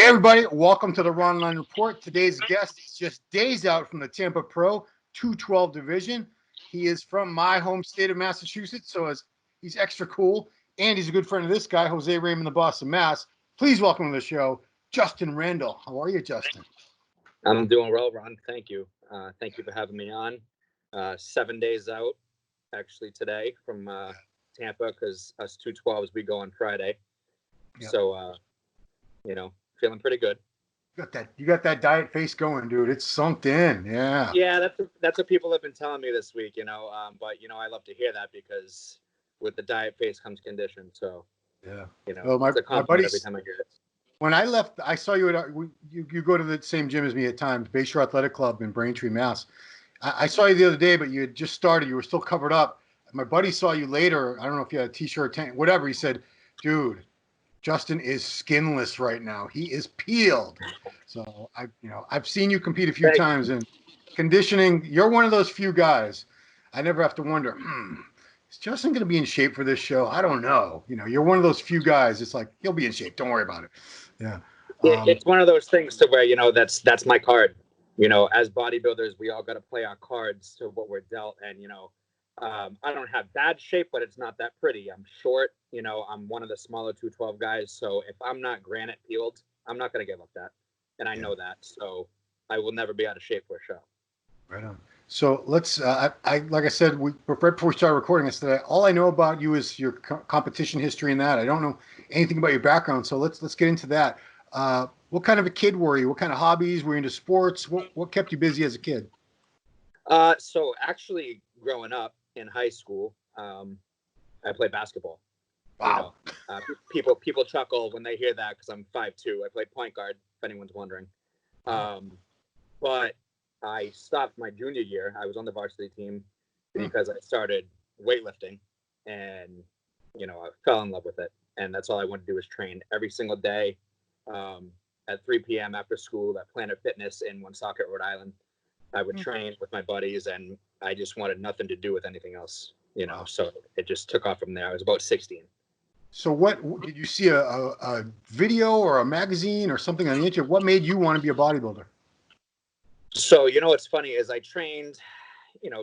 everybody, welcome to the Ronline Report. Today's guest is just days out from the Tampa Pro 212 division. He is from my home state of Massachusetts, so he's extra cool, and he's a good friend of this guy, Jose Raymond, the boss of Mass. Please welcome to the show, Justin Randall. How are you, Justin? I'm doing well, Ron. Thank you. Thank you for having me on. 7 days out, actually, today from Tampa, because us 212s, we go on Friday. Yep. So, feeling pretty good. You got that diet face going, dude. It's sunk in. Yeah. Yeah, that's what people have been telling me this week, but I love to hear that because with the diet face comes condition. So, yeah. It's a compliment every time I hear it. When I left, I saw you at you go to the same gym as me at times, Bayshore Athletic Club in Braintree, Mass. I saw you the other day, but you had just started. You were still covered up. My buddy saw you later. I don't know if you had a t-shirt, tank, whatever. He said, dude, Justin is skinless right now. He is peeled. So I've seen you compete a few times in conditioning. You're one of those few guys. I never have to wonder, is Justin going to be in shape for this show? I don't know. You're one of those few guys. It's like, he'll be in shape. Don't worry about it. Yeah. It's one of those things to where, that's my card. As bodybuilders, we all got to play our cards to what we're dealt. And, I don't have bad shape, but it's not that pretty. I'm short. I'm one of the smaller 212 guys. So if I'm not granite peeled, I'm not going to get looked at. And I know that. So I will never be out of shape for a show. Right on. So let's, like I said, right before we started recording this today, all I know about you is your competition history and that. I don't know anything about your background. So let's get into that. What kind of a kid were you? What kind of hobbies? Were you into sports? What kept you busy as a kid? So actually growing up in high school, I played basketball. Wow. People chuckle when they hear that because I'm 5'2". I played point guard, if anyone's wondering. But I stopped my junior year. I was on the varsity team because I started weightlifting, and I fell in love with it. And that's all I wanted to do was train every single day at 3 p.m. after school at Planet Fitness in Woonsocket, Rhode Island. I would train with my buddies, and I just wanted nothing to do with anything else. So it just took off from there. I was about 16. So what did you see a video or a magazine or something on the internet? What made you want to be a bodybuilder? So, what's funny is I trained,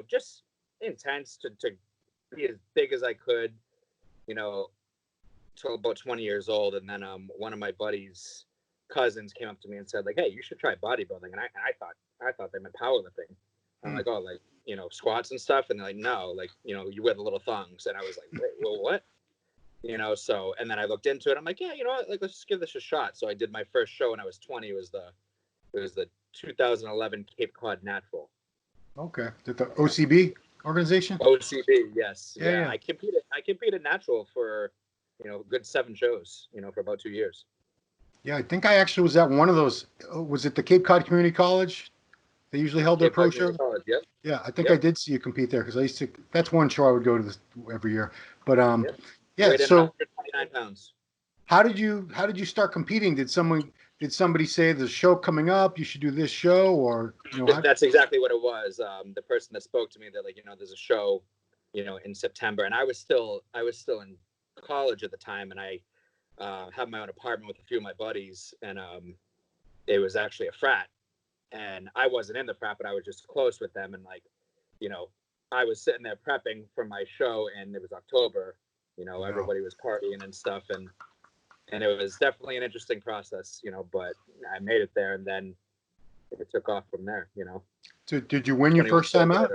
just intense to be as big as I could, till about 20 years old. And then one of my buddy's cousins came up to me and said, like, hey, you should try bodybuilding. And I thought they meant powerlifting. I'm like, oh, like, squats and stuff. And they're like, no, like, you wear the little thongs. And I was like, wait, well, what? So, and then I looked into it. I'm like, yeah, what? Like, let's just give this a shot. So I did my first show when I was 20. It was the 2011 Cape Cod Natural. Okay. Did the OCB organization? OCB, yes. Yeah. I competed natural for, a good 7 shows, for about 2 years. Yeah, I think I actually was at one of those. Was it the Cape Cod Community College? They usually held their pro show. Yep. Yeah, I think I did see you compete there because I used to. That's one show I would go to every year. But yeah. So 129 pounds. How did you start competing? Did somebody say there's a show coming up? You should do this show, or That's exactly what it was. The person that spoke to me, they're like, there's a show, in September, and I was still in college at the time, and I had my own apartment with a few of my buddies, and it was actually a frat, and I wasn't in the frat, but I was just close with them, and I was sitting there prepping for my show, and it was October, everybody was partying and stuff, and it was definitely an interesting process, but I made it there, and then it took off from there, So did you win your first time out?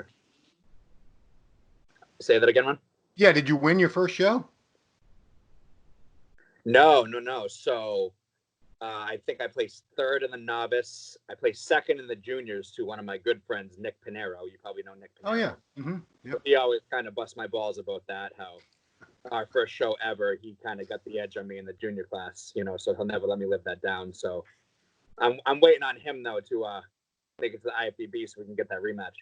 Say that again, Ron? Yeah, did you win your first show? No. So I think I placed third in the novice. I placed second in the juniors to one of my good friends, Nick Pinero. You probably know Nick Pinero. Oh, yeah. Mm-hmm. Yep. He always kind of busts my balls about that, how our first show ever, he kind of got the edge on me in the junior class, so he'll never let me live that down. So I'm waiting on him, though, to make it to the IFBB so we can get that rematch.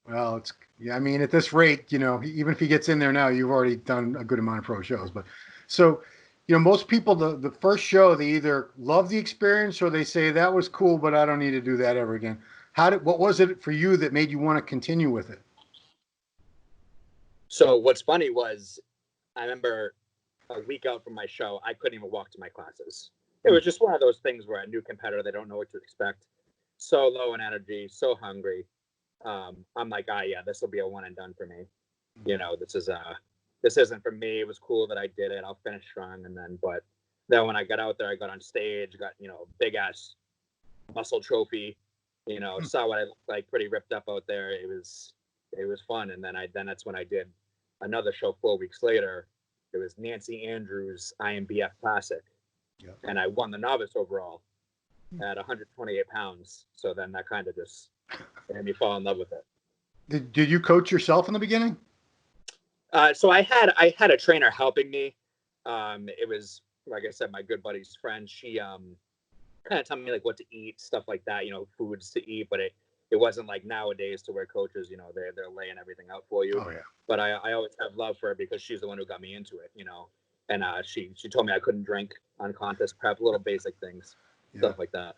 Well, I mean, at this rate, even if he gets in there now, you've already done a good amount of pro shows. But so, most people, the first show, they either love the experience or they say that was cool, but I don't need to do that ever again. What was it for you that made you want to continue with it? So what's funny was I remember a week out from my show, I couldn't even walk to my classes. it was just one of those things where a new competitor, they don't know what to expect. So low in energy, so hungry. I'm like, yeah, this will be a one and done for me. You know, this isn't for me. It was cool that I did it. I'll finish strong. And then when I got out there, I got on stage, got, big ass muscle trophy, saw what I looked like, pretty ripped up out there. It was fun. And then that's when I did another show 4 weeks later. It was Nancy Andrews IMBF Classic. Yep. And I won the novice overall at 128 pounds. So then that kind of just made me fall in love with it. Did you coach yourself in the beginning? So I had a trainer helping me. It was, like I said, my good buddy's friend. She kind of told me like what to eat, stuff like that, foods to eat. But it wasn't like nowadays to where coaches, they're laying everything out for you. Oh yeah. But I always have love for her because she's the one who got me into it, And she told me I couldn't drink on contest prep, little basic things, stuff like that.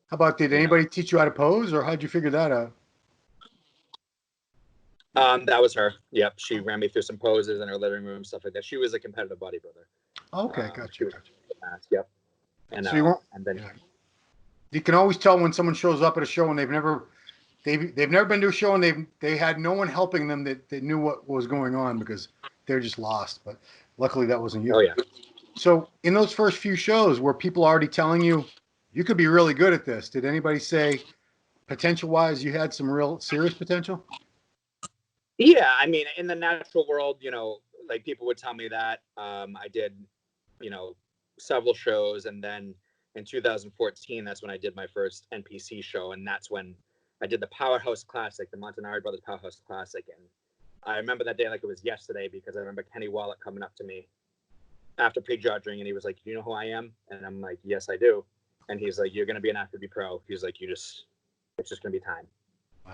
How about, did anybody teach you how to pose, or how'd you figure that out? That was her. Yep. She ran me through some poses in her living room, stuff like that. She was a competitive bodybuilder. Okay, gotcha. Yep. And so you and then you can always tell when someone shows up at a show and they've never been to a show and they had no one helping them that knew what was going on, because they're just lost. But luckily that wasn't you. Oh yeah. So in those first few shows, were people already telling you you could be really good at this? Did anybody say potential wise you had some real serious potential? Yeah, I mean, in the natural world, like people would tell me that. I did, several shows, and then in 2014, that's when I did my first NPC show, and that's when I did the Powerhouse Classic, the Montanari Brothers Powerhouse Classic, and I remember that day like it was yesterday, because I remember Kenny Wallach coming up to me after prejudging, and he was like, "Do you know who I am?" And I'm like, "Yes, I do." And he's like, "You're gonna be an FBB pro." He's like, it's just gonna be time."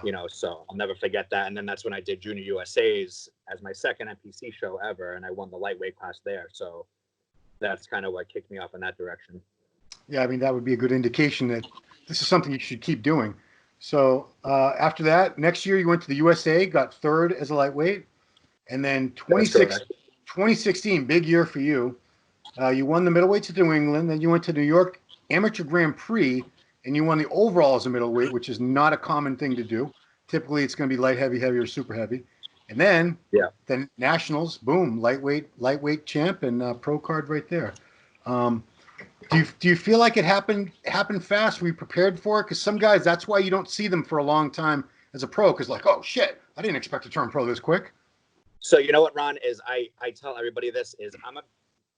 Wow. So I'll never forget that. And then that's when I did Junior USA's as my second NPC show ever, and I won the lightweight class there. So that's kind of what kicked me off in that direction. Yeah, I mean, that would be a good indication that this is something you should keep doing. So after that, next year you went to the USA, got third as a lightweight, and then 2016, big year for you. You won the middleweight to New England, then you went to New York Amateur Grand Prix, and you won the overall as a middleweight, which is not a common thing to do. Typically, it's going to be light heavy, heavy, or super heavy. And then, nationals, boom, lightweight champ, and pro card right there. Do you feel like it happened fast? Were you prepared for it? Because some guys, that's why you don't see them for a long time as a pro. Because like, oh shit, I didn't expect to turn pro this quick. So you know what, Ron, is I tell everybody this is I'm a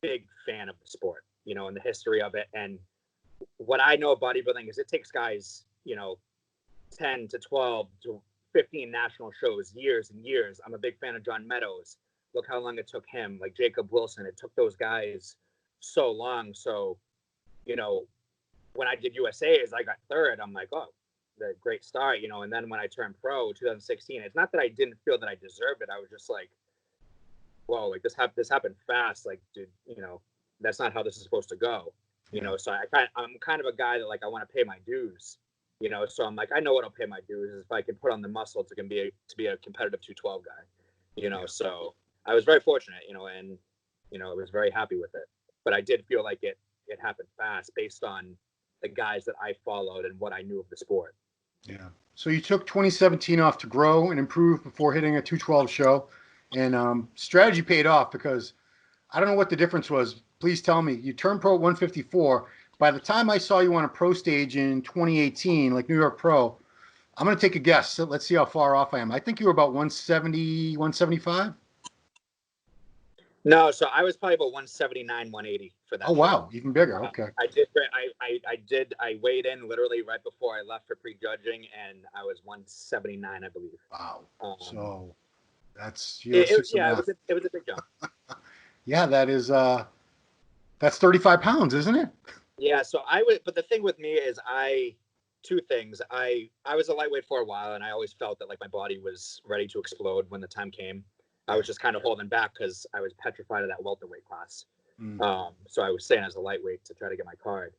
big fan of the sport, and the history of it, and what I know of bodybuilding is it takes guys, 10 to 12 to 15 national shows, years and years. I'm a big fan of John Meadows. Look how long it took him, like Jacob Wilson. It took those guys so long. So, when I did USA's, I got third. I'm like, oh, the great start, and then when I turned pro 2016, it's not that I didn't feel that I deserved it. I was just like, whoa, like this happened fast. Like, dude, that's not how this is supposed to go. So I'm kind of a guy that like I want to pay my dues, So I'm like, I know what'll pay my dues is if I can put on the muscle to be a competitive 212 guy, So I was very fortunate, and I was very happy with it. But I did feel like it happened fast based on the guys that I followed and what I knew of the sport. Yeah. So you took 2017 off to grow and improve before hitting a 212 show, and strategy paid off, because I don't know what the difference was. Please tell me. You turned pro at 154. By the time I saw you on a pro stage in 2018, like New York Pro, I'm going to take a guess. So let's see how far off I am. I think you were about 170, 175. No, so I was probably about 179, 180 for that. Oh, wow. Even bigger. Okay. I weighed in literally right before I left for prejudging, and I was 179, I believe. Wow. So that's, it was a big jump. Yeah, that's 35 pounds, isn't it? Yeah, so but the thing with me is two things. I was a lightweight for a while, and I always felt that like my body was ready to explode when the time came. I was just kind of holding back because I was petrified of that welterweight class. So I was staying as a lightweight to try to get my card.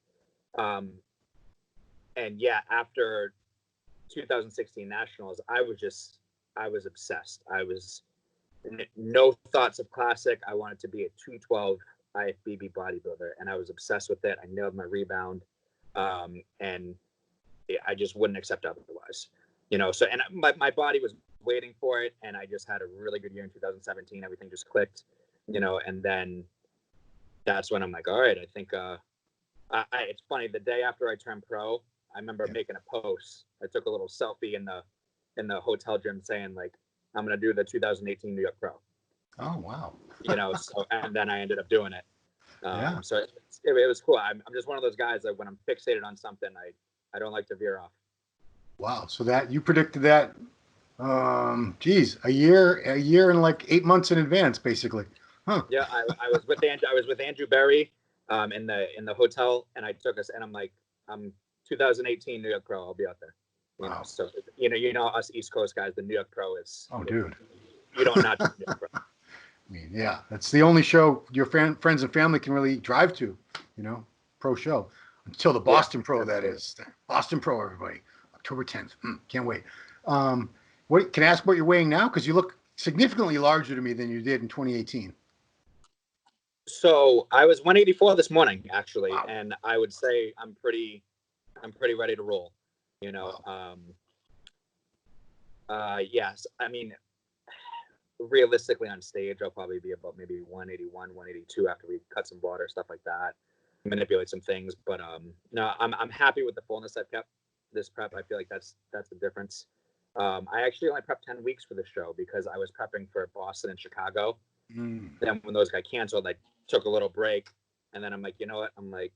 And yeah, after 2016 nationals, I was obsessed. I was no thoughts of classic. I wanted to be a 212 IFBB bodybuilder, and I was obsessed with it. I nailed my rebound, and I just wouldn't accept otherwise. So and my body was waiting for it, and I just had a really good year in 2017. Everything just clicked, and then that's when I'm like, all right, I think it's funny. The day after I turned pro, I remember making a post. I took a little selfie in the hotel gym saying like, I'm gonna do the 2018 New York Pro. Oh wow. So and then I ended up doing it. Yeah. So it was cool. I'm just one of those guys that when I'm fixated on something, I don't like to veer off. Wow. So that you predicted that, a year and like 8 months in advance, basically. Huh. Yeah, I was with Andrew Berry, in the hotel, and I took us, and I'm like, I'm 2018 New York Pro. I'll be out there. Wow. So us East Coast guys, the New York Pro is. Oh, dude. You don't not do New York Pro. I mean, yeah, that's the only show your friends and family can really drive to, pro show. Until the Boston Pro, that is. Boston Pro, everybody. October 10th. Can't wait. What can I ask what you're weighing now? Because you look significantly larger to me than you did in 2018. So I was 184 this morning, actually, Wow. and I would say I'm pretty ready to roll. Wow. Yes, I mean, realistically on stage, I'll probably be about maybe 181, 182 after we cut some water, stuff like that, manipulate some things. But no, I'm happy with the fullness I've kept this prep. I feel like that's the difference. I actually only prepped 10 weeks for the show because I was prepping for Boston and Chicago. Then when those got canceled, I took a little break, and then I'm like, you know what? I'm like,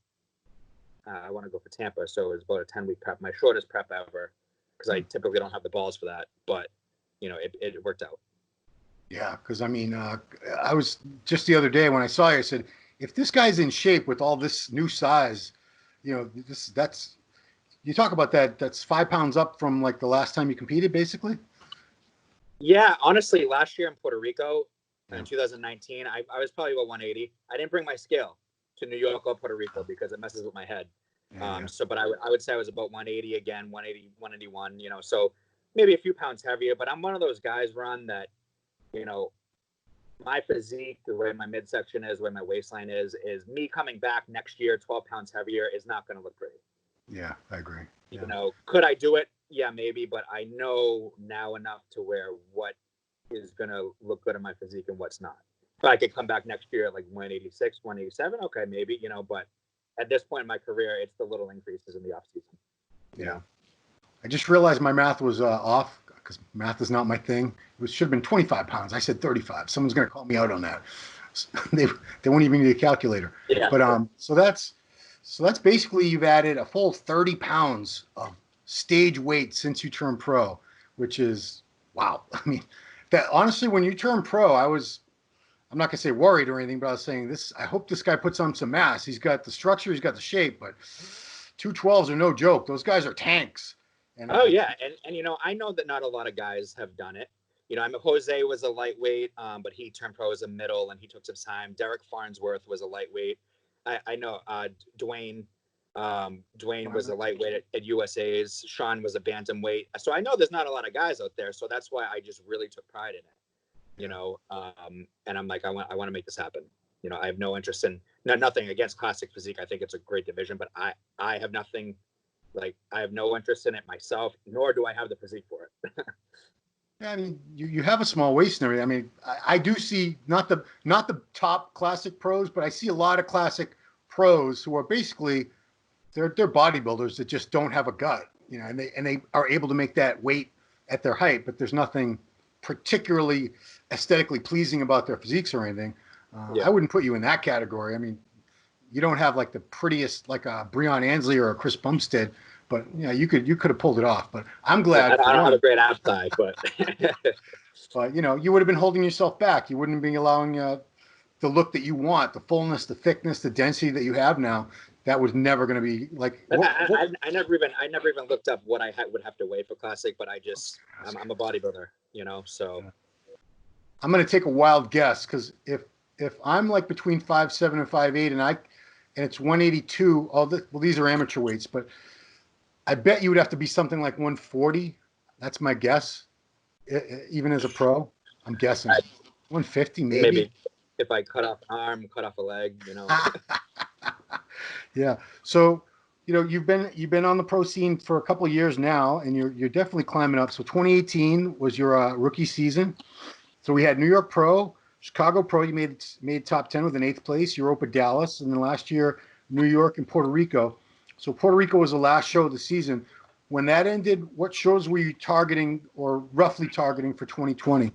I want to go for Tampa. So it was about a 10-week prep, my shortest prep ever, because I typically don't have the balls for that. But it worked out. Yeah, because I mean, I was just the other day when I saw you, I said, if this guy's in shape with all this new size, that's you talk about that's 5 pounds up from like the last time you competed, basically. Yeah, honestly, last year in Puerto Rico, in 2019, I was probably about 180. I didn't bring my scale to New York or Puerto Rico because it messes with my head. But I would say I was about 180 again, 180, 181. So maybe a few pounds heavier. But I'm one of those guys, Ron, that my physique, the way my midsection is, the way my waistline is me coming back next year 12 pounds heavier is not going to look pretty. Yeah, I agree. Yeah. Could I do it? Yeah, maybe, but I know now enough to where what is going to look good in my physique and what's not. If I could come back next year at like 186, 187, okay, maybe, but at this point in my career, it's the little increases in the off season. Yeah. I just realized my math was off because math is not my thing. It should have been 25 pounds. I said 35. Someone's going to call me out on that. They won't even need a calculator. Yeah. But so that's basically you've added a full 30 pounds of stage weight since you turned pro, which is wow. I mean, that honestly, when you turned pro, I'm not gonna say worried or anything, but I was saying this. I hope this guy puts on some mass. He's got the structure, he's got the shape, but 212s are no joke. Those guys are tanks. And I know that not a lot of guys have done it. Jose was a lightweight, but he turned pro as a middle, and he took some time. Derek Farnsworth was a lightweight. I know Dwayne was a lightweight at USA's. Sean was a bantamweight. So I know there's not a lot of guys out there. So that's why I just really took pride in it. And I'm like, I want to make this happen. I have no interest in nothing against classic physique. I think it's a great division, but I have nothing. Like, I have no interest in it myself, nor do I have the physique for it. Yeah, I mean, you have a small waist and everything. I mean, I do see not the top classic pros, but I see a lot of classic pros who are basically they're bodybuilders that just don't have a gut, and they are able to make that weight at their height, but there's nothing particularly aesthetically pleasing about their physiques or anything. I wouldn't put you in that category. I mean, you don't have like the prettiest, like a Breon Ansley or a Chris Bumstead, but you could have pulled it off. But I'm glad. I don't have a great appetite, but but you would have been holding yourself back. You wouldn't be allowing the look that you want, the fullness, the thickness, the density that you have now. That was never going to be like. I never even looked up what I would have to weigh for classic, but I'm a bodybuilder, so. I'm going to take a wild guess because if I'm like between 5'7" and 5'8", and it's 182, these are amateur weights, but I bet you would have to be something like 140. That's my guess. Even as a pro, I'm guessing 150 maybe. if I cut off an arm, cut off a leg, Yeah. So, you've been on the pro scene for a couple of years now, and you're definitely climbing up. So 2018 was your rookie season. So we had New York Pro, Chicago Pro. You made top 10 with an 8th place. Europa, Dallas, and then last year New York and Puerto Rico. So Puerto Rico was the last show of the season. When that ended, what shows were you targeting or roughly targeting for 2020?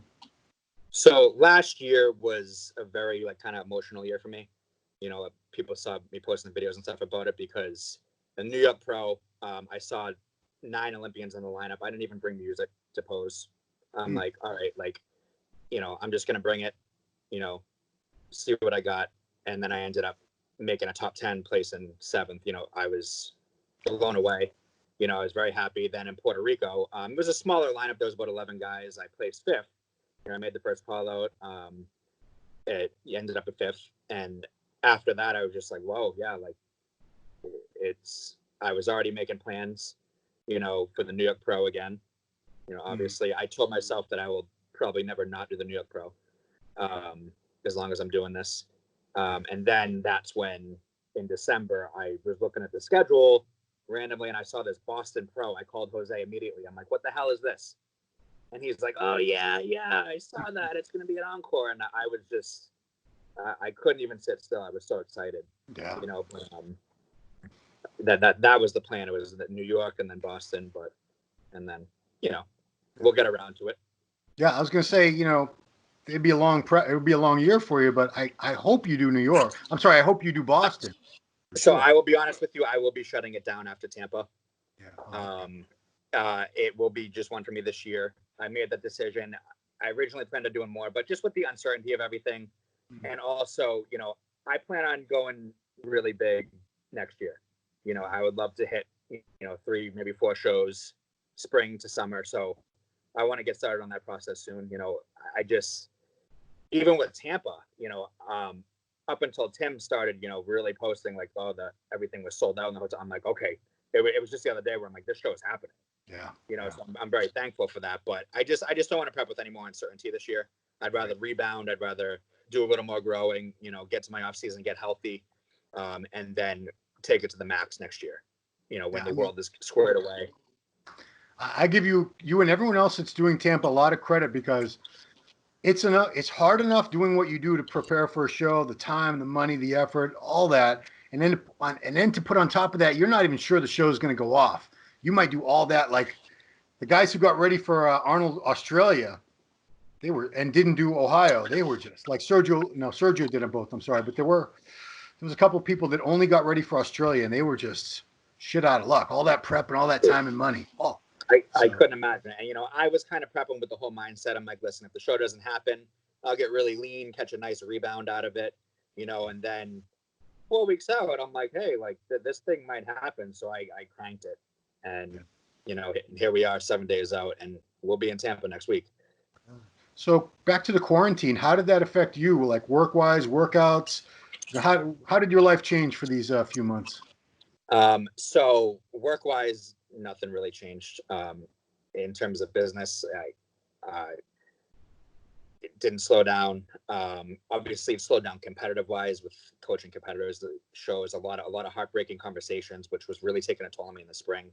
So last year was a very kind of emotional year for me. People saw me posting the videos and stuff about it because the New York Pro, I saw 9 Olympians in the lineup. I didn't even bring music to pose. I'm like, all right, I'm just going to bring it, see what I got. And then I ended up making a top 10, place in 7th. I was blown away. I was very happy. Then in Puerto Rico, it was a smaller lineup. There was about 11 guys. I placed 5th. I made the first call out. It ended up at 5th. And after that, I was just like, whoa, yeah, I was already making plans, for the New York Pro again. Obviously I told myself that I will probably never not do the New York Pro, as long as I'm doing this. And then that's when in December, I was looking at the schedule randomly and I saw this Boston Pro. I called Jose immediately. I'm like, what the hell is this? And he's like, oh yeah, I saw that. It's going to be an encore. And I was just, I couldn't even sit still. I was so excited. Yeah. That was the plan. It was New York and then Boston, and then, we'll get around to it. Yeah, I was going to say, it'd be a long it would be a long year for you, but I hope you do New York. I'm sorry, I hope you do Boston. So I will be honest with you, I will be shutting it down after Tampa. Yeah. It will be just one for me this year. I made that decision. I originally planned on doing more, but just with the uncertainty of everything, and also, I plan on going really big next year. I would love to hit, 3, maybe 4 shows, spring to summer. So I want to get started on that process soon. I just, even with Tampa, up until Tim started, really posting everything was sold out in the hotel. I'm like, okay, it was just the other day where I'm like, this show is happening. Yeah. So I'm very thankful for that. But I just don't want to prep with any more uncertainty this year. I'd rather rebound. I'd rather do a little more growing, get to my off season, get healthy, and then take it to the max next year, when the world is squared away. I give you and everyone else that's doing Tampa a lot of credit because it's hard enough doing what you do to prepare for a show, the time, the money, the effort, all that. And then to put on top of that, you're not even sure the show is going to go off. You might do all that. Like the guys who got ready for Arnold Australia, and didn't do Ohio. They were just like Sergio did them both. I'm sorry, but there was a couple of people that only got ready for Australia, and they were just shit out of luck. All that prep and all that time and money. I couldn't imagine. And, I was kind of prepping with the whole mindset. I'm like, listen, if the show doesn't happen, I'll get really lean, catch a nice rebound out of it, and then 4 weeks out, I'm like, hey, this thing might happen. So I cranked it. And, here we are 7 days out, and we'll be in Tampa next week. So back to the quarantine, how did that affect you? Like work-wise, workouts? How did your life change for these few months? So work-wise, nothing really changed. In terms of business, it didn't slow down. Obviously, it slowed down competitive-wise with coaching competitors. The show is a lot of heartbreaking conversations, which was really taking a toll on me in the spring.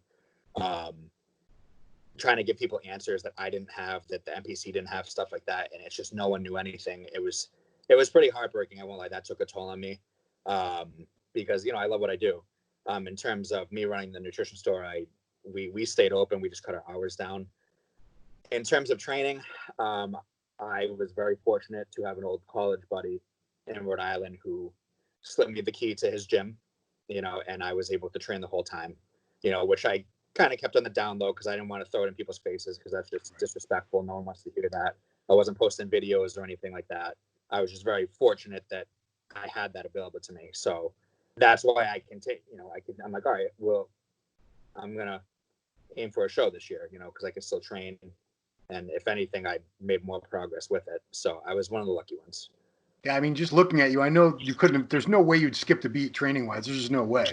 Trying to give people answers that I didn't have, that the NPC didn't have, stuff like that, and it's just no one knew anything. It was pretty heartbreaking. I won't lie, that took a toll on me, because I love what I do. In terms of me running the nutrition store, we stayed open. We just cut our hours down. In terms of training, I was very fortunate to have an old college buddy in Rhode Island who slipped me the key to his gym, and I was able to train the whole time, which I kind of kept on the down low because I didn't want to throw it in people's faces because that's just disrespectful. No one wants to hear that. I wasn't posting videos or anything like that. I was just very fortunate that I had that available to me. So that's why I can take, I'm like, all right, well, I'm going to aim for a show this year, because I can still train. And if anything, I made more progress with it. So I was one of the lucky ones. Yeah, I mean, just looking at you, I know you couldn't. There's no way you'd skip the beat training wise. There's just no way.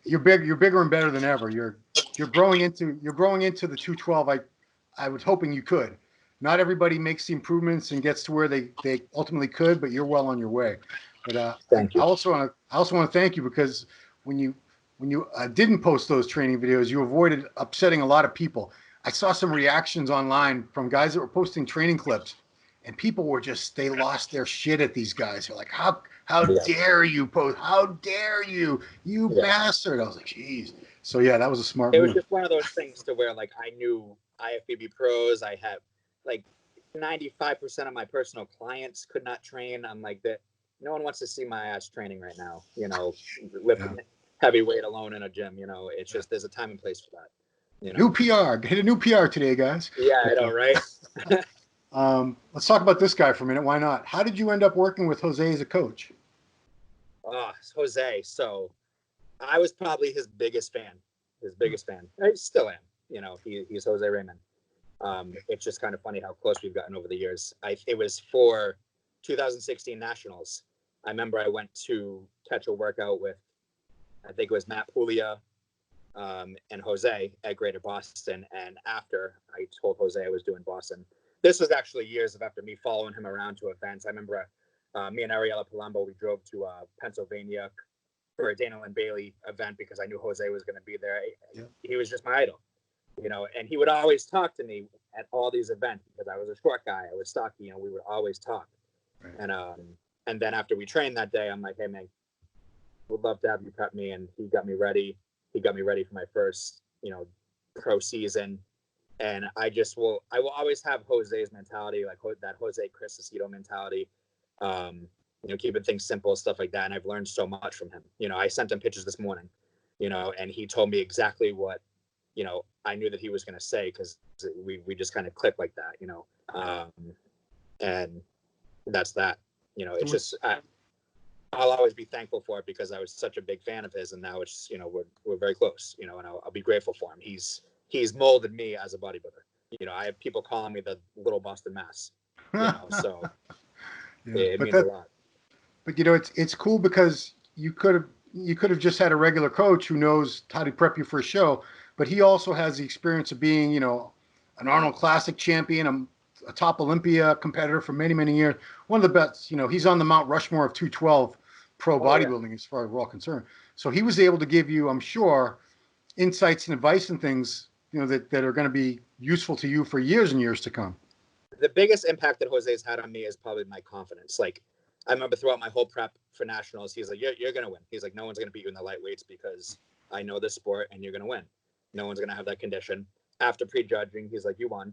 You're bigger and better than ever. You're growing into the 212. I was hoping you could. not everybody makes the improvements and gets to where they ultimately could, but you're well on your way. But I Thank you. also want to thank you because when you didn't post those training videos, you avoided upsetting a lot of people. I saw some reactions online from guys that were posting training clips, and people were just, they lost their shit at these guys. They're like, how Yeah. dare you post? How dare you Yeah. bastard? I was like, geez. So yeah, that was a smart It was move. just one of those things to where like I knew IFBB pros. I had like 95% of my personal clients could not train. I'm like that. No one wants to see my ass training right now. You know, lifting heavy weight alone in a gym. You know, it's just there's a time and place for that. You know, New PR, hit a new PR today, guys. yeah, I know, right? Let's talk about this guy for a minute. Why not? How did you end up working with Jose as a coach? Oh, Jose. So I was probably his biggest fan. I still am. You know, he's Jose Raymond. It's just kind of funny how close we've gotten over the years. It was for 2016 Nationals. I remember I went to catch a workout with, I think it was Matt Puglia and Jose at Greater Boston. And after I told Jose I was doing Boston, this was actually years after me following him around to events. I remember me and Ariella Palumbo, we drove to Pennsylvania for a Dana and Bailey event because I knew Jose was going to be there. Yeah. He was just my idol, you know, and he would always talk to me at all these events because I was a short guy. I was stocky, you know, we would always talk. Right. And then after we trained that day, I'm like, hey man, would love to have you prep me. And he got me ready. He got me ready for my first, you know, pro season. And I will always have Jose's mentality, like that Jose Cristosito mentality. You know, keeping things simple, stuff like that. And I've learned so much from him. You know, I sent him pictures this morning, you know, and he told me exactly what, you know, I knew that he was going to say because we just kind of clicked like that, you know. And that's that. You know, it's just I'll always be thankful for it because I was such a big fan of his, and now it's, you know, we're very close, you know, and I'll be grateful for him. He's molded me as a bodybuilder. You know, I have people calling me the little Boston Mass, you know, so it means a lot. But you know, it's cool because you could have just had a regular coach who knows how to prep you for a show, but he also has the experience of being, you know, an Arnold Classic champion, a top Olympia competitor for many, many years. One of the best, you know, he's on the Mount Rushmore of 212 pro bodybuilding as far as we're all concerned. So he was able to give you, I'm sure, insights and advice and things, you know, that are going to be useful to you for years and years to come. The biggest impact that Jose's had on me is probably my confidence. Like, I remember throughout my whole prep for nationals, he's like, you're going to win. He's like, no one's going to beat you in the lightweights because I know this sport and you're going to win. No one's going to have that condition. After prejudging, he's like, you won.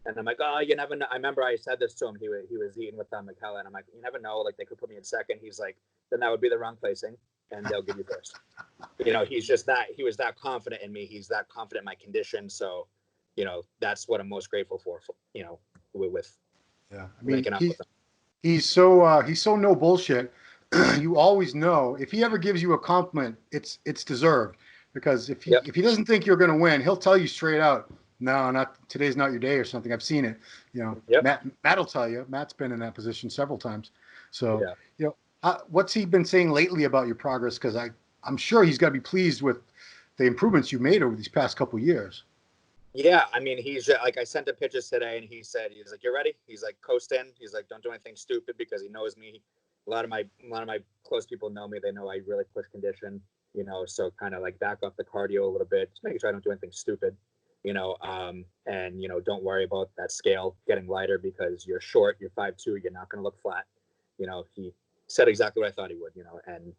And I'm like, oh, you never know. I remember I said this to him. He was eating with McKella, and I'm like, you never know. Like, they could put me in second. He's like, then that would be the wrong placing, and they'll give you first. You know, he was that confident in me. He's that confident in my condition. So, you know, that's what I'm most grateful for you know, with I mean, linking up with him. He's so no bullshit. You always know if he ever gives you a compliment, it's deserved. Because if he doesn't think you're going to win, he'll tell you straight out, no, not today's not your day or something. I've seen it. You know, Matt will tell you. Matt's been in that position several times. So, you know, what's he been saying lately about your progress? Because I'm sure he's got to be pleased with the improvements you made over these past couple of years. Yeah, I mean, he's like, I sent him pictures today, and he's like, "You're ready." He's like, "Coast in." He's like, "Don't do anything stupid," because he knows me. A lot of my close people know me. They know I really push condition, you know. So kind of like back up the cardio a little bit, just making sure I don't do anything stupid, you know. And you know, don't worry about that scale getting lighter because you're short, you're 5'2", you're not going to look flat. You know, he said exactly what I thought he would, you know. And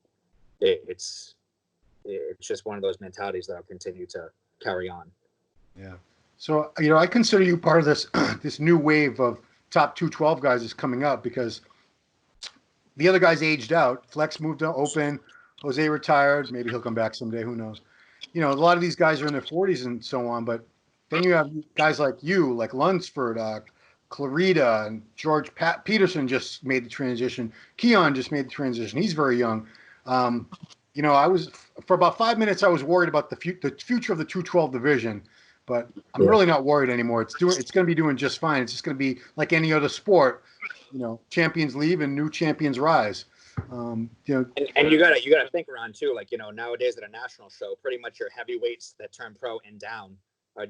it's just one of those mentalities that I'll continue to carry on. Yeah. So, you know, I consider you part of this this new wave of top 212 guys is coming up because the other guys aged out. Flex moved to open. Jose retired. Maybe he'll come back someday. Who knows? You know, a lot of these guys are in their 40s and so on. But then you have guys like you, like Lunsford, Clarita, and George Peterson just made the transition. Keon just made the transition. He's very young. You know, I was for about 5 minutes. I was worried about the future of the 212 division. But I'm really not worried anymore. It's going to be doing just fine. It's just going to be like any other sport. You know, champions leave and new champions rise. You know, and you gotta think around too. Like, you know, nowadays at a national show, pretty much your heavyweights that turn pro and down are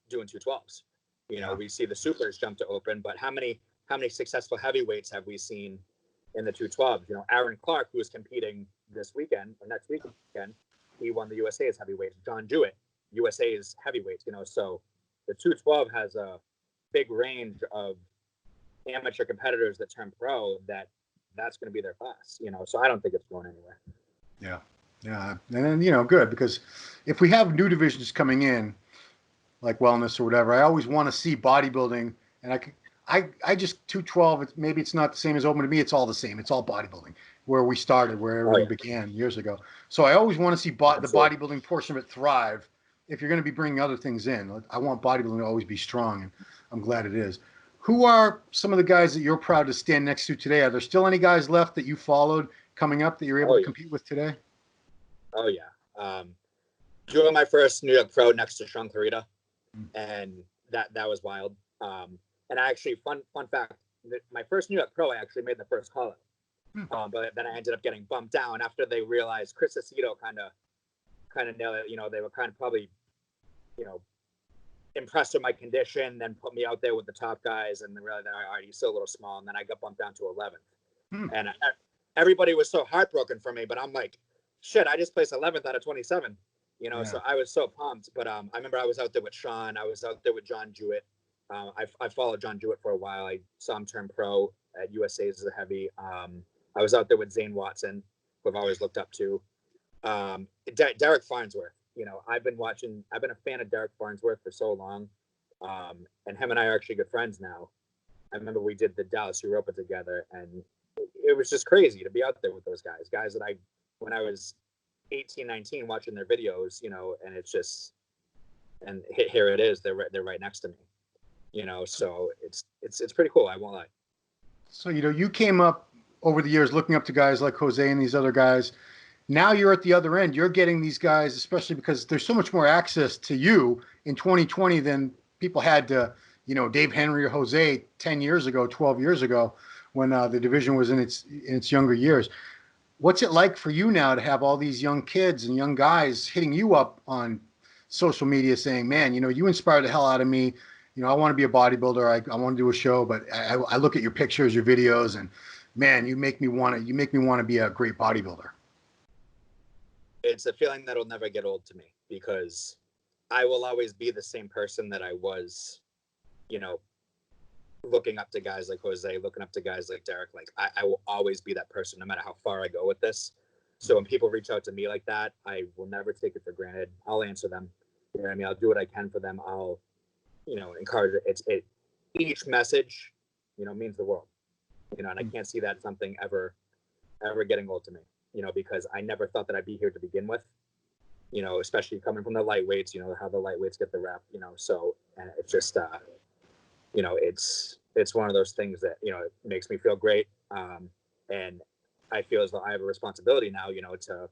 doing 212s. You know, Yeah. we see the supers jump to open, but how many successful heavyweights have we seen in the 212s? You know, Aaron Clark, who is competing this weekend or next weekend, he won the USA's heavyweights. John Jewett, USA's heavyweights. You know, so the 212 has a big range of amateur competitors that turn pro. That's going to be their class. You know, so I don't think it's going anywhere. Yeah. Yeah. And then, you know, good, because if we have new divisions coming in, like wellness or whatever, I always want to see bodybuilding. And I just 212, maybe it's not the same as open. To me, it's all the same. It's all bodybuilding, where we started, where everything began years ago. So I always want to see the bodybuilding portion of it thrive. If you're going to be bringing other things in, I want bodybuilding to always be strong, and I'm glad it is. Who are some of the guys that you're proud to stand next to today? Are there still any guys left that you followed coming up that you're able to compete with today? Oh yeah. Doing my first New York Pro next to Sean Clarita, and that was wild. And I actually, fun fact, my first New York Pro, I actually made the first call out. But then I ended up getting bumped down after they realized Chris Aceto kind of nailed it. You know, they were kind of probably, you know, impressed with my condition, then put me out there with the top guys, and they realized, all right, you're still a little small. And then I got bumped down to 11th. And everybody was so heartbroken for me, but I'm like, shit, I just placed 11th out of 27. You know, so I was so pumped. But I remember I was out there with Sean. I was out there with John Jewett. I followed John Jewett for a while. I saw him turn pro at USA's as a heavy. I was out there with Zane Watson, who I've always looked up to. Derek Farnsworth. You know, I've been a fan of Derek Farnsworth for so long. And him and I are actually good friends now. I remember we did the Dallas Europa together, and it was just crazy to be out there with those guys that when I was 18, 19, watching their videos, you know, and it's just, and here it is, they're right next to me, you know, so it's pretty cool. I won't lie. So, you know, you came up over the years looking up to guys like Jose and these other guys. Now you're at the other end. You're getting these guys, especially because there's so much more access to you in 2020 than people had to, you know, Dave Henry or Jose 10 years ago, 12 years ago, when the division was in its younger years. What's it like for you now to have all these young kids and young guys hitting you up on social media saying, man, you know, you inspired the hell out of me. You know, I want to be a bodybuilder. I want to do a show, but I look at your pictures, your videos, and man, you make me want to be a great bodybuilder. It's a feeling that'll never get old to me, because I will always be the same person that I was, you know, looking up to guys like Jose, looking up to guys like Derek. Like I will always be that person, no matter how far I go with this. So when people reach out to me like that, I will never take it for granted. I'll answer them. You know what I mean? I'll do what I can for them. I'll, you know, encourage it. Each message, you know, means the world. You know, and I can't see that something ever getting old to me. You know, because I never thought that I'd be here to begin with. You know, especially coming from the lightweights. You know how the lightweights get the rep. You know, so and it's just. You know, it's one of those things that, you know, it makes me feel great. And I feel as though I have a responsibility now, you know, to,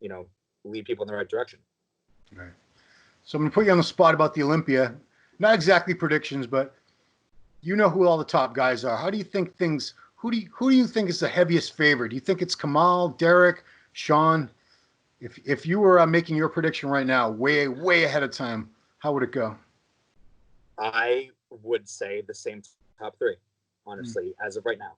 you know, lead people in the right direction. Right. So I'm going to put you on the spot about the Olympia. Not exactly predictions, but you know who all the top guys are. How do you think things, who do you think is the heaviest favorite? Do you think it's Kamal, Derek, Sean? If you were making your prediction right now, way ahead of time, how would it go? I would say the same top three, honestly, as of right now.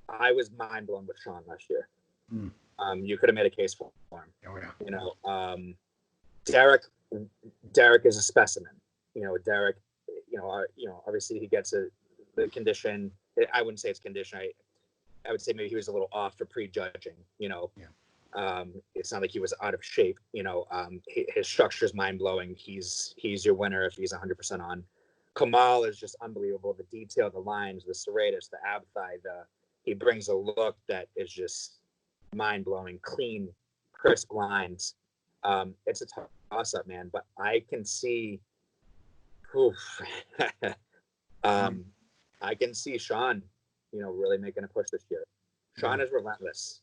I was mind blown with Sean last year. You could have made a case for him. Oh yeah. You know, Derek is a specimen. You know, Derek. You know, obviously he gets the condition. I wouldn't say it's condition. I would say maybe he was a little off for prejudging. You know. Yeah. It's not like he was out of shape. You know, his structure is mind blowing. He's your winner if he's 100% on. Kamal is just unbelievable. The detail, the lines, the serratus, the ab thigh, he brings a look that is just mind blowing, clean, crisp lines. It's a toss up, man. But I can see, I can see Sean, you know, really making a push this year. Sean is relentless.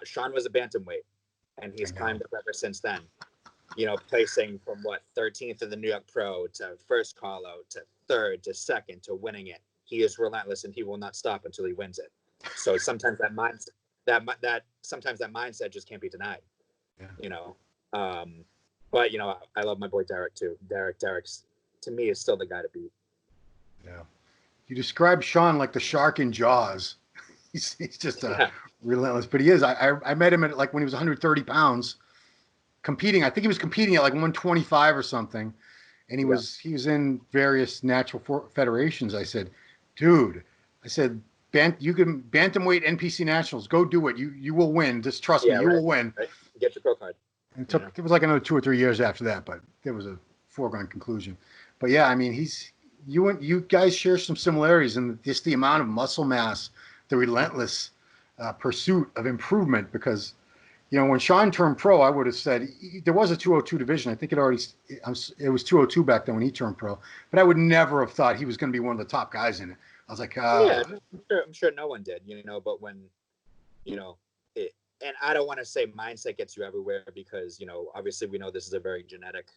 Sean was a bantamweight, and he's climbed up ever since then. You know, placing from 13th in the New York Pro to first call out to third to second to winning it. He is relentless, and he will not stop until he wins it. So sometimes that mindset just can't be denied. Yeah. You know, But I love my boy Derek too. Derek's to me is still the guy to beat. Yeah. You describe Sean like the shark in Jaws. He's just Yeah, relentless, but he is. I met him at like when he was 130 pounds competing. I think he was competing at like 125 or something, and yeah, he was in various natural federations. I said, dude, I said, you can bantamweight NPC nationals. Go do it. You will win. Just trust me, yeah. you Right, will win. right. Get your pro card. And You know. it was like another 2 or 3 years after that, but there was a foregone conclusion. But yeah, I mean, you guys share some similarities in just the amount of muscle mass, the relentless pursuit of improvement. Because when Sean turned pro, I would have said there was a 202 division. I think it was 202 back then when he turned pro. But I would never have thought he was going to be one of the top guys in it. I was like, Yeah, I'm sure no one did. But when it, and I don't want to say mindset gets you everywhere because obviously we know this is a very genetic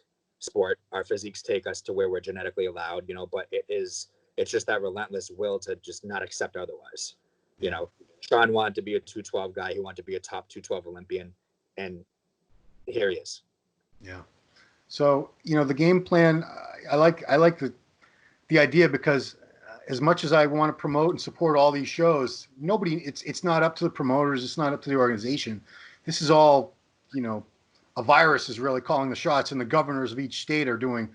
sport. Our physiques take us to where we're genetically allowed. But it's just that relentless will to just not accept otherwise. You yeah, know, Sean wanted to be a 212 guy. He wanted to be a top 212 Olympian, and here he is. yeah. So the game plan. I like the idea because as much as I want to promote and support all these shows, it's not up to the promoters, it's not up to the organization. This is all, a virus is really calling the shots, and the governors of each state are doing.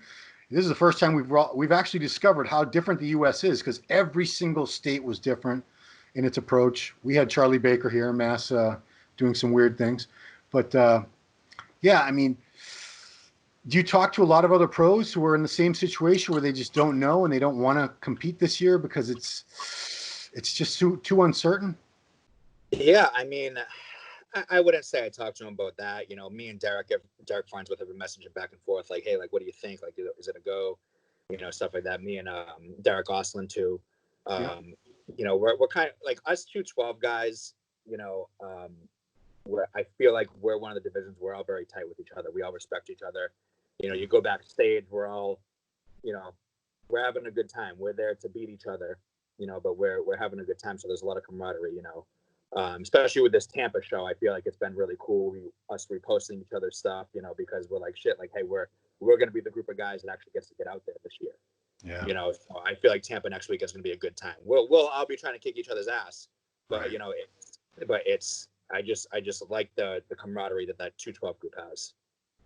This is the first time we've actually discovered how different the U.S. is because every single state was different in its approach. We had Charlie Baker here in Mass doing some weird things, but yeah, I mean, do you talk to a lot of other pros who are in the same situation where they just don't know and they don't want to compete this year because it's just too uncertain? Yeah, I mean, I wouldn't say I talked to him about that. Me and Derek Farnsworth have been messaging back and forth, like, hey, like, what do you think? Like, is it a go? Stuff like that. Me and Derek Oslin too. Yeah. We're kind of like us 212 guys. Where I feel like we're one of the divisions. We're all very tight with each other. We all respect each other. You go backstage, we're all, you know, we're having a good time. We're there to beat each other, but we're having a good time. So there's a lot of camaraderie, especially with this Tampa show. I feel like it's been really cool. Us reposting each other's stuff, because we're like, shit, like, hey, we're going to be the group of guys that actually gets to get out there this year. Yeah. So I feel like Tampa next week is going to be a good time. We'll all be trying to kick each other's ass, but Right. I just like the camaraderie that 212 group has.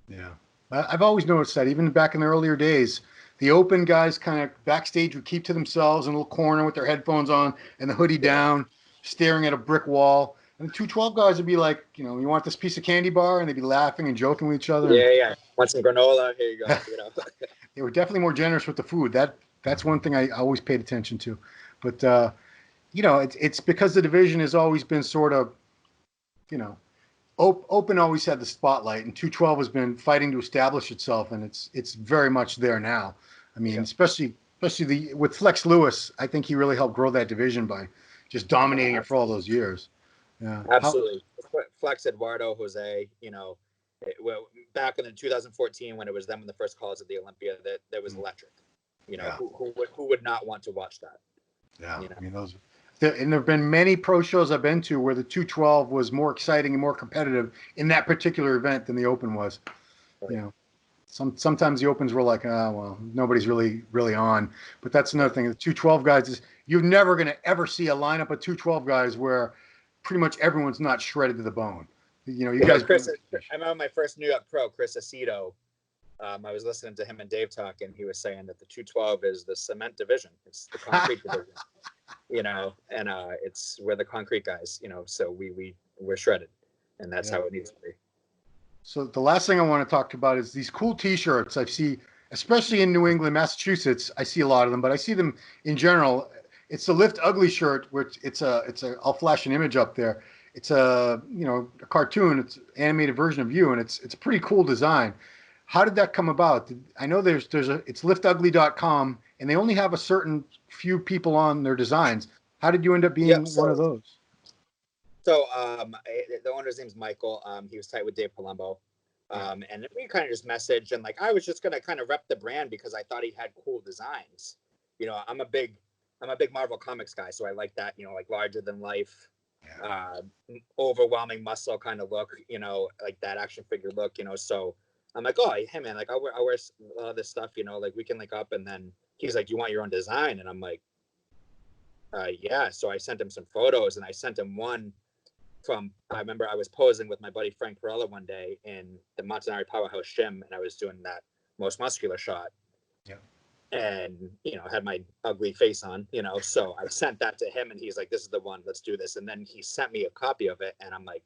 Yeah. I've always noticed that even back in the earlier days, the open guys kind of backstage would keep to themselves in a little corner with their headphones on and the hoodie Yeah. down, staring at a brick wall. And the 212 guys would be like, you want this piece of candy bar? And they'd be laughing and joking with each other. Yeah. Want some granola? Here you go. They were definitely more generous with the food. That's one thing I always paid attention to. But it's because the division has always been sort of, open always had the spotlight, and 212 has been fighting to establish itself, and it's very much there now. I mean, Yeah. especially with Flex Lewis, I think he really helped grow that division by just dominating it for all those years. Yeah. Absolutely. Flex, Eduardo, Jose, well, back in 2014 when it was them in the first calls of the Olympia, that was electric. Yeah. Who would not want to watch that? Yeah. I mean, and there have been many pro shows I've been to where the 212 was more exciting and more competitive in that particular event than the Open was. Right. Sometimes the Opens were like, well, nobody's really on. But that's another thing. The 212 guys you're never going to ever see a lineup of 212 guys where pretty much everyone's not shredded to the bone. You guys. I remember my first New York pro, Chris Aceto. I was listening to him and Dave talk, and he was saying that the 212 is the cement division. It's the concrete division. And it's we're the concrete guys. So we're shredded, and that's how it needs to be. So the last thing I want to talk about is these cool T-shirts I see, especially in New England, Massachusetts. I see a lot of them, but I see them in general. It's the Lift Ugly shirt, which I'll flash an image up there. It's a cartoon. It's an animated version of you, and it's a pretty cool design. How did that come about? I know it's liftugly.com, and they only have a certain few people on their designs. How did you end up being one of those? So the owner's name's Michael. He was tight with Dave Palumbo. And we kind of just messaged, and like I was just gonna kind of rep the brand because I thought he had cool designs. I'm a big Marvel Comics guy, so I like that, like larger than life, overwhelming muscle kind of look, like that action figure look, So I'm like, oh, hey man, like I'll wear this stuff, you know, like we can link up. And then he's like, you want your own design? And I'm like, yeah. So I sent him some photos, and I sent him one from, I remember I was posing with my buddy Frank Perella one day in the Montanari Powerhouse gym, and I was doing that most muscular shot. Yeah. And, you know, had my ugly face on, you know, so I sent that to him, and he's like, this is the one, let's do this. And then he sent me a copy of it, and I'm like,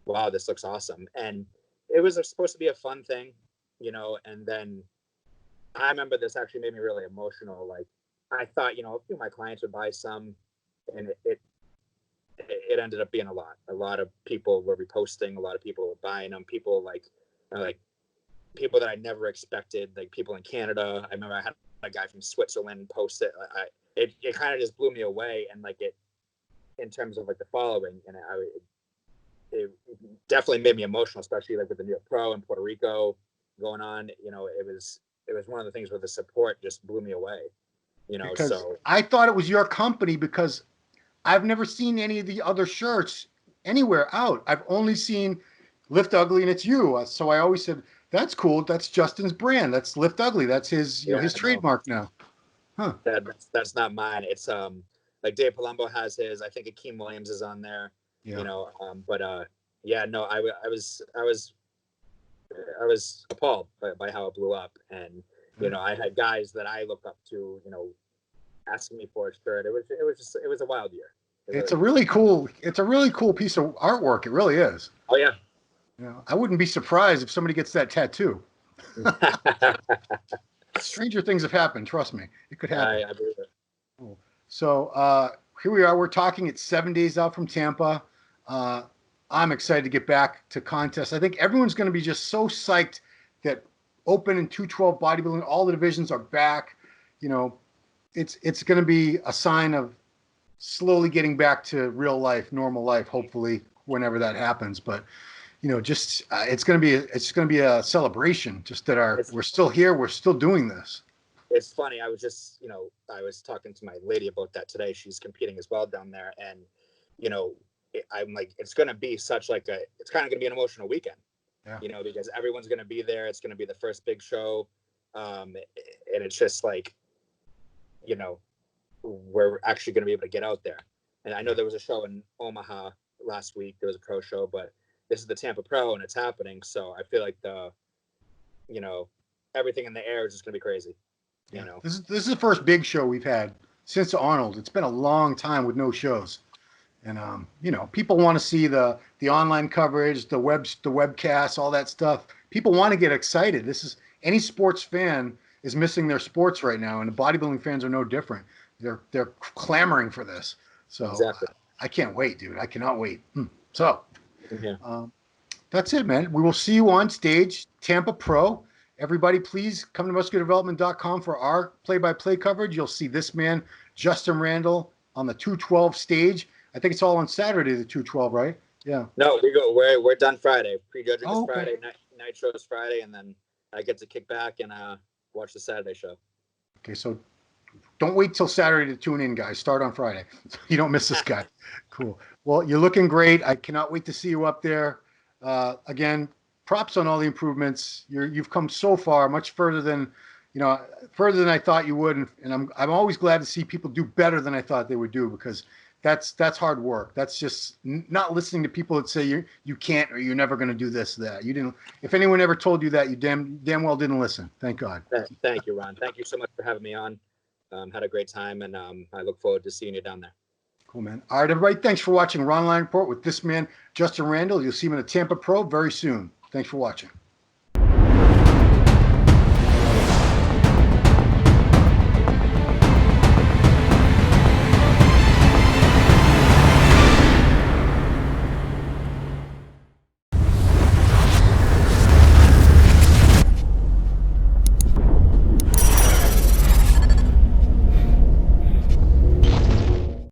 wow, this looks awesome. And it was supposed to be a fun thing, you know, and then I remember this actually made me really emotional. Like, I thought, you know, a few of my clients would buy some, and it ended up being a lot. A lot of people were reposting, a lot of people were buying them. People like people that I never expected, like people in Canada. I remember I had a guy from Switzerland post it. It kind of just blew me away, and like it, in terms of like the following, and it definitely made me emotional, especially like with the New York Pro in Puerto Rico going on. You know, it was one of the things where the support just blew me away. You know, Because so I thought it was your company, because I've never seen any of the other shirts anywhere out. I've only seen Lift Ugly, and it's you. So I always said, that's cool. That's Justin's brand. That's Lift Ugly. That's his, you know, his trademark now. Huh. That's not mine. It's like Dave Palumbo has his. I think Akeem Williams is on there. Yeah. You know, but yeah, no, I was appalled by how it blew up, and you know, I had guys that I look up to, you know, asking me for a shirt. It was a wild year. It's a really cool piece of artwork. It really is. Oh yeah. You know, I wouldn't be surprised if somebody gets that tattoo. Stranger things have happened. Trust me, it could happen. I believe it. Cool. So here we are. We're talking. It's 7 days out from Tampa. I'm excited to get back to contests. I think everyone's going to be just so psyched that open and 212 bodybuilding, all the divisions are back. You know, it's going to be a sign of slowly getting back to real life, normal life. Hopefully, whenever that happens. But you know, just it's going to be a celebration. Just that we're still here. We're still doing this. It's funny. I was talking to my lady about that today. She's competing as well down there, and you know, I'm like, it's going to be it's kind of going to be an emotional weekend. Yeah. You know, because everyone's going to be there. It's going to be the first big show, and it's just like, you know, we're actually going to be able to get out there. And I know there was a show in Omaha last week. There was a pro show, but this is the Tampa Pro, and it's happening. So I feel like everything in the air is just going to be crazy. Yeah. You know, this is the first big show we've had since Arnold. It's been a long time with no shows. And you know, people want to see the online coverage, the webcasts, all that stuff. People want to get excited. Any sports fan is missing their sports right now, and the bodybuilding fans are no different. They're clamoring for this. So exactly. I can't wait, dude. I cannot wait. So that's it, man. We will see you on stage, Tampa Pro. Everybody, please come to musculardevelopment.com for our play-by-play coverage. You'll see this man, Justin Randall, on the 212 stage. I think it's all on Saturday, the 212, right? Yeah. No, we're done Friday. Prejudging is Friday, night show is Friday, and then I get to kick back and watch the Saturday show. Okay, so don't wait till Saturday to tune in, guys. Start on Friday. You don't miss this guy. Cool. Well, you're looking great. I cannot wait to see you up there. Again, props on all the improvements. You've come so far, much further than I thought you would, and I'm always glad to see people do better than I thought they would do, because that's hard work. That's just not listening to people that say you can't, or you're never going to do this, that. You didn't. If anyone ever told you that, you damn well didn't listen. Thank God. Thank you, Ron. Thank you so much for having me on. Had a great time, and I look forward to seeing you down there. Cool, man. All right, everybody. Thanks for watching Ronline Report with this man, Justin Randall. You'll see him in the Tampa Pro very soon. Thanks for watching.